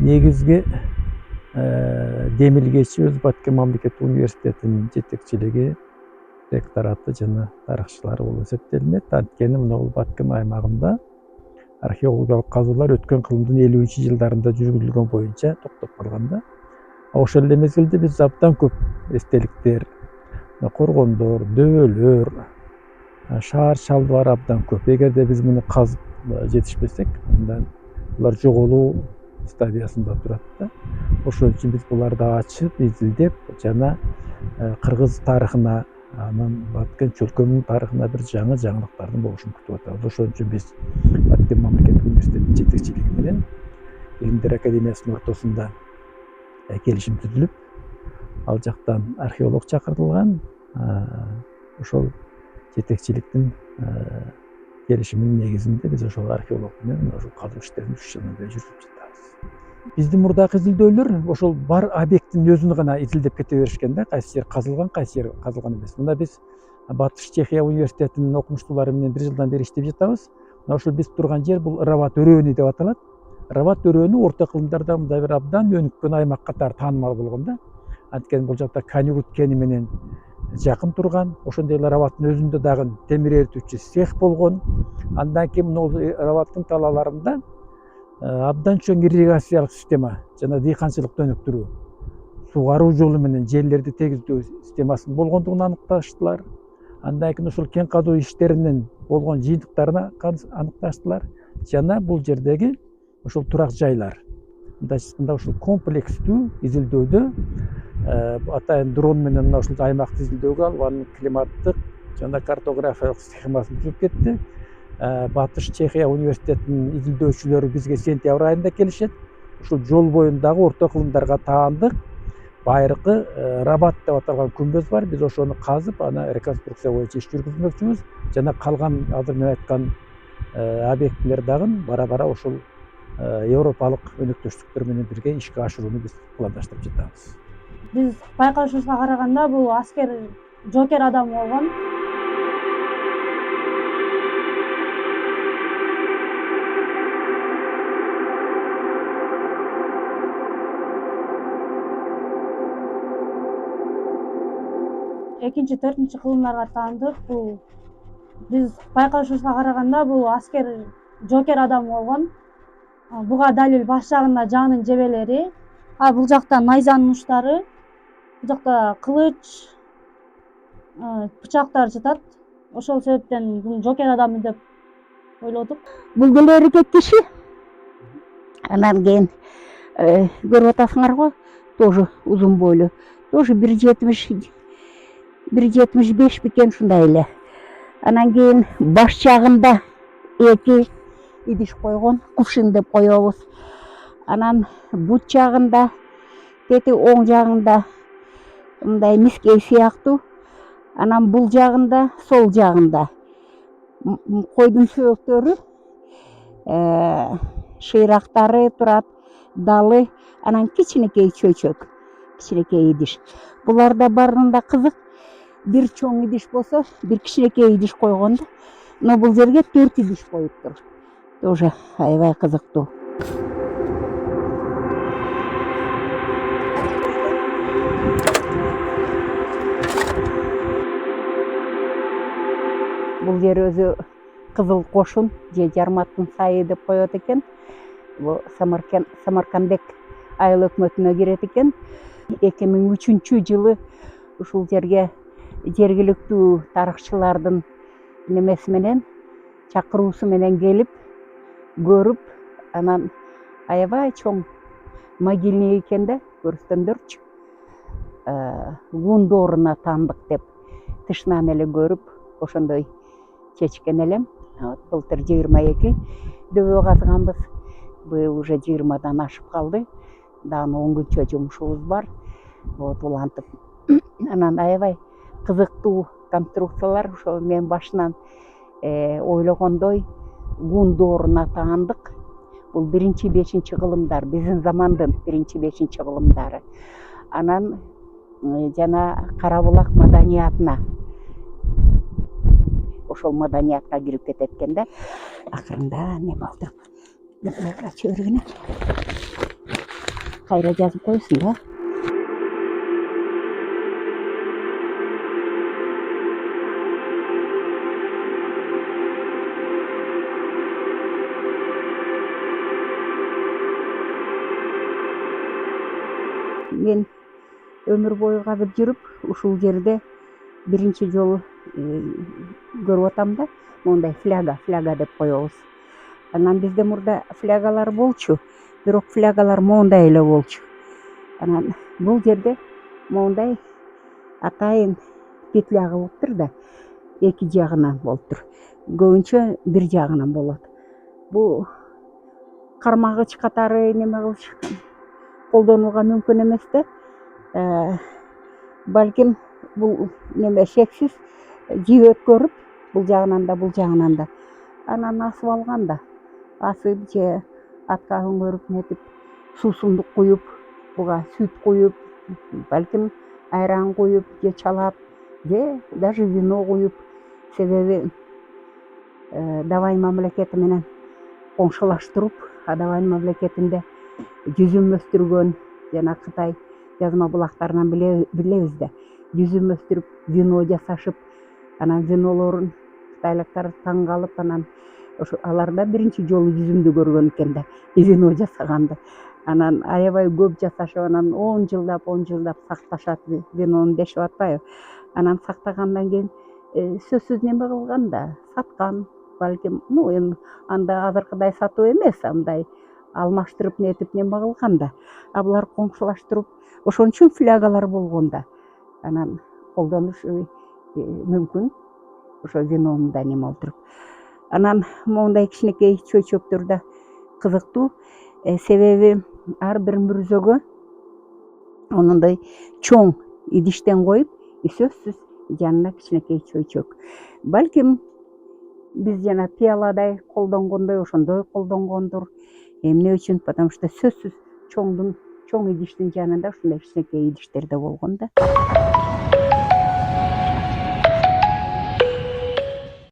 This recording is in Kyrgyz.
негизги демилгечи Баткен мамлекеттик университетинин жетекчилиги, ректораты жана тарыхчылары болуп эсептелинет. Анткени бул Баткен аймагында археологиялык казуулар өткөн кылымдын 50-жылдарында жүргүзүлгөн боюнча токтоп калганда, ошол эле мезгилде биз абдан көп эстеликтер, коргондор, дөбөлөр, шаар чалбар абдан көп. Эгерде биз муну казып жетишпесек, анда булар жоголуу стадиясында турат да. Ошон үчүн биз буларды ачып, изилдеп жана кыргыз тарыхына, анан Баткен чөлкөмүнүн тарыхына бир жаңы жаңылыктардын болушун күтүп атабыз. Ошон үчүн биз Баткен мамлекеттик университетинин жетекчилиги менен Илимдер академиясынын ортосунда келишим түзүлүп, ал жактан археолог чакыртылган. Ошол жетекчиликтин келишиминин негизинде биз ошол археолог менен ошол казуу иштерин 3 жылдан бери жүргүзүп жатабыз. Биздин мурдагы изилдөөлөр ошол бар объекттин өзүн гана изилдеп кете беришкен да, кайсы жер казылган, кайсы жер казылган эмес. Мына биз Батыш Чехия университетинин окумуштуулары менен 1 жылдан бери иштеп жатабыз. Мына ошол биз турган жер бул Рават өрөөнү деп аталат. Рават өрөөнү орто кылымдарда мындай бир абдан өнүккөн аймак катары таанымал болгон да. Анткени бул жакта Канюрут кени менен жакын турган, ошондой эле Раваттын өзүндө дагы темир эритүүчү цех болгон. Андан кийин мына Раваттын талааларында абдан чоң ирригациялык система жана дыйканчылыкты өнүктүрүү, сугаруу жолу менен жерлерди тегиздөө системасынын болгондугун аныкташтылар. Андан кийин ошол кен казуу иштеринин болгон жыйынтыктарын аныкташтылар жана бул жердеги ошол турак жайлар. Мындайча айтканда ошол комплекстүү изилдөөдө атайын дрон менен мына ушул аймакты изилдөөгө алып, анын климаттык жана картографиялык схемасын түзүп кетти. Батыш Чехия университетинин изилдөөчүлөрү бизге сентябрь айында келишет. Ушул жол боюндагы орто кылымдарга таандык байыркы Рабат деп аталган күмбөз бар. Биз ошону казып, аны реконструкция боюнча иш жүргүзмөкчүбүз. Жана калган азыр мен айткан объектилер дагы бара-бара ошол европалык өнөктөштүктөр менен бирге ишке ашырууну биз пландаштырып жатабыз. Биз байкашыбызга караганда бул аскер жокер адам болгон. Экинчи, төртүнчү кылымдарга таандык. Бул биз байкашыбызга караганда бул аскер жокер адам болгон. Буга далил баш жагында жанын жебелери, бул жакта найзанын учтары, бул жакта кылыч, бычактар жатат. Ошол себептен бул жокер адам деп ойлодук. Бул деле эркек киши. Анан кийин көрүп атасыңар го, тоже узун бойлуу, тоже 1,75 бекен ушундай эле. Анан кийин баш жагында 2 идиш койгон, кувшин деп коебуз. Анан бут жагында, тети оң жагында мындай мискей сыяктуу. Анан бул жагында, сол жагында койдун сөөктөрү, шыйрактары турат, далы, анан кичинекей чөйчөк, кичинекей идиш. Буларда баарында кызык, бир чоң идиш болсо, бир кичинекей идиш койгон да. Но бул жерге 4 идиш коюптур. Тоже аябай кызыктуу. Бул жер өзү Кызыл Кошун же Жарматтын сайы деп коет экен. Бул Самаркандек айыл өкмөтүнө кирет экен. 2003 жылы ушул жерге жергиликтүү тарыхчылардын немеси менен, чакыруусу менен келип, көрүп, анан аябай чоң могильник экен да, көрсөтөндөрчү. Гундоруна таандык деп тышынан эле көрүп, ошондой чечкен элем. Былтыр 22 дөбө казганбыз. Быйыл уже 20дан ашып калды. Дагы 10 күнчө жумушубуз бар. Улантып. Анан аябай кызыктуу конструкциялар. Ошо мен башынан ойлогондой Гундоруна таандык. Бул 1-5 кылымдар, биздин замандын 1-5 кылымдары. Анан жана Карабулак маданиятына, ошол маданиятка кирип кетет экен да. Акырында неме алдырып, чөбөргөн. кайра жазып коесуң да. Мен өмүр бою казып жүрүп, ушул жерде биринчи жолу көрүп атам да, мондай фляга деп коебуз. Анан бизде мурда флягалар болчу, бирок флягалар моундай эле болчу. Анан бул жерде моундай атайын петля кылыптыр да, эки жагынан болуптур. Көбүнчө бир жагынан болот. Бул кармагыч катары неме кылыш колдонууга мүмкүн эмес да. Балким бул неме шексиз жип өткөрүп, бул жагынан да, анан асып алган да. Асып же атка өңгөрүп нетип, суусундук куюп, буга сүт куюп, балким айран куюп же чалап, же даже вино куюп. Себеби Давай мамлекети менен коңшулаштырып, Давай мамлекетинде жүзүм өстүргөн жана Кытай жазма булактарынан билебиз да, жүзүм өстүрүп, вино жасашып, анан винолорун кытайлыктар таң калып, анан ошо аларда биринчи жолу жүзүмдү көргөн экен да, вино жасаганды. Анан аябай көп жасашып, анан 10 жылдап сакташат винону дешип атпайбы. Анан сактагандан кийин сөзсүз неме кылган да, саткан. Балким, эми анда азыркыдай сатуу эмес, андай алмаштырып нетип неме кылган да. Булар коңшулаштырып, ошон үчүн флягалар болгон да. Анан колдонуш мүмкүн ошо винону да неме олтуруп. Анан моундай кичинекей чөйчөктөр да кызыктуу, себеби ар бир мүрзөгө онундай чоң идиштен коюп, сөзсүз жанына кичинекей чөйчөк. Балким биз жана пияладай колдонгондой ошондой колдонгондур. Эмне үчүн? Потому что сөзсүз чоң идиштин жанында ушундай кичинекей идиштер да болгон да.